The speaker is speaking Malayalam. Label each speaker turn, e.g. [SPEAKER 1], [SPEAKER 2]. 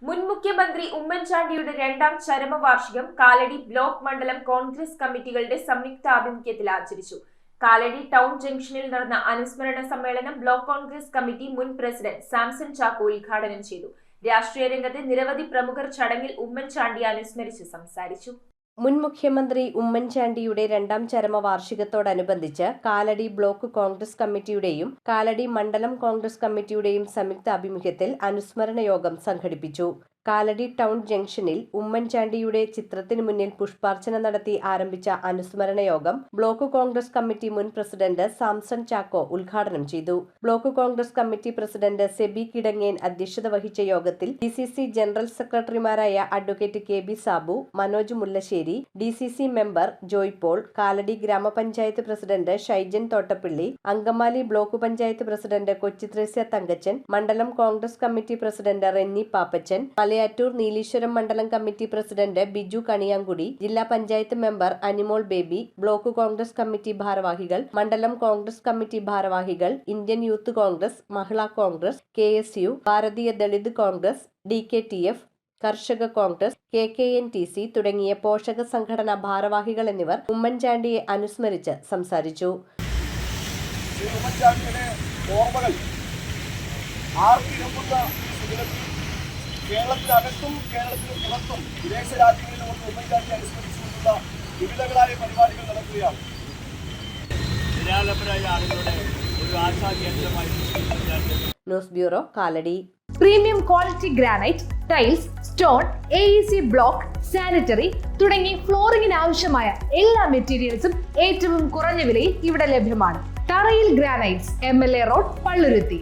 [SPEAKER 1] മുൻ മുഖ്യമന്ത്രി ഉമ്മൻചാണ്ടിയുടെ രണ്ടാം ചരമവാർഷികം കാലടി ബ്ലോക്ക് മണ്ഡലം കോൺഗ്രസ് കമ്മിറ്റികളുടെ സംയുക്താഭിമുഖ്യത്തിൽ ആചരിച്ചു. കാലടി ടൗൺ ജംഗ്ഷനിൽ നടന്ന അനുസ്മരണ സമ്മേളനം ബ്ലോക്ക് കോൺഗ്രസ് കമ്മിറ്റി മുൻ പ്രസിഡന്റ് സാംസൺ ചാക്കോ ഉദ്ഘാടനം ചെയ്തു. രാഷ്ട്രീയ രംഗത്തെ നിരവധി പ്രമുഖർ ചടങ്ങിൽ ഉമ്മൻചാണ്ടിയെ അനുസ്മരിച്ച് സംസാരിച്ചു.
[SPEAKER 2] മുൻ മുഖ്യമന്ത്രി ഉമ്മൻചാണ്ടിയുടെ രണ്ടാം ചരമവാർഷികത്തോടനുബന്ധിച്ച് കാലടി ബ്ലോക്ക് കോൺഗ്രസ് കമ്മിറ്റിയുടെയും കാലടി മണ്ഡലം കോൺഗ്രസ് കമ്മിറ്റിയുടെയും സംയുക്ത ആഭിമുഖ്യത്തിൽ അനുസ്മരണ യോഗം സംഘടിപ്പിച്ചു. കാലടി ടൗൺ ജംഗ്ഷനിൽ ഉമ്മൻചാണ്ടിയുടെ ചിത്രത്തിനു മുന്നിൽ പുഷ്പാർച്ചന നടത്തി ആരംഭിച്ച അനുസ്മരണ യോഗം ബ്ലോക്ക് കോൺഗ്രസ് കമ്മിറ്റി മുൻ പ്രസിഡന്റ് സാംസൺ ചാക്കോ ഉദ്ഘാടനം ചെയ്തു. Block Congress committee president Sebi Kidangen അധ്യക്ഷത വഹിച്ച യോഗത്തിൽ DCC ജനറൽ സെക്രട്ടറിമാരായ advocate KB Sabu, Manoj Mullassery, DCC member Joy Paul, Kalady grama panchayat president Shaijan Thottappally, Angamaly block panchayat president Kochuthresia Thankachan, മണ്ഡലം കോൺഗ്രസ് കമ്മിറ്റി പ്രസിഡന്റ് റെന്നി പാപ്പച്ചൻ, മലയാറ്റൂർ നീലീശ്വരം മണ്ഡലം കമ്മിറ്റി പ്രസിഡന്റ് ബിജു കണിയാങ്കുടി, ജില്ലാ panchayat member Animol Baby, block Congress committee ഭാരവാഹികൾ, മണ്ഡലം കോൺഗ്രസ് കമ്മിറ്റി ഭാരവാഹികൾ, ഇന്ത്യൻ യൂത്ത് കോൺഗ്രസ്, മഹിളാ കോൺഗ്രസ്, KSU, ഭാരതീയ ദളിത് കോൺഗ്രസ്, DKTF, കർഷക കോൺഗ്രസ്, KKNTC തുടങ്ങിയ പോഷക സംഘടനാ ഭാരവാഹികൾ എന്നിവർ ഉമ്മൻചാണ്ടിയെ അനുസ്മരിച്ച് സംസാരിച്ചു.
[SPEAKER 3] കേരളത്തിനകത്തും കേരളത്തിന് പുറത്തും വിദേശ രാജ്യങ്ങളിലും ഒക്കെ ഉമ്മൻചാണ്ടി അനുസ്മരിച്ചുകൊണ്ടുള്ള വിവിധങ്ങളായ പരിപാടികൾ നടക്കുകയാണ്. നിരാലംബരായ ആളുകളുടെ ഒരു ആശാകേന്ദ്രമായി
[SPEAKER 2] news bureau, Kalady.
[SPEAKER 4] Premium quality granite, tiles, stone, AEC block, sanitary തുടങ്ങി ഫ്ലോറിംഗിന് ആവശ്യമായ എല്ലാ മെറ്റീരിയൽസും ഏറ്റവും കുറഞ്ഞ വിലയിൽ ഇവിടെ ലഭ്യമാണ്. തറയിൽ ഗ്രാനൈറ്റ്സ്, MLA റോഡ്, പള്ളുരുത്തി.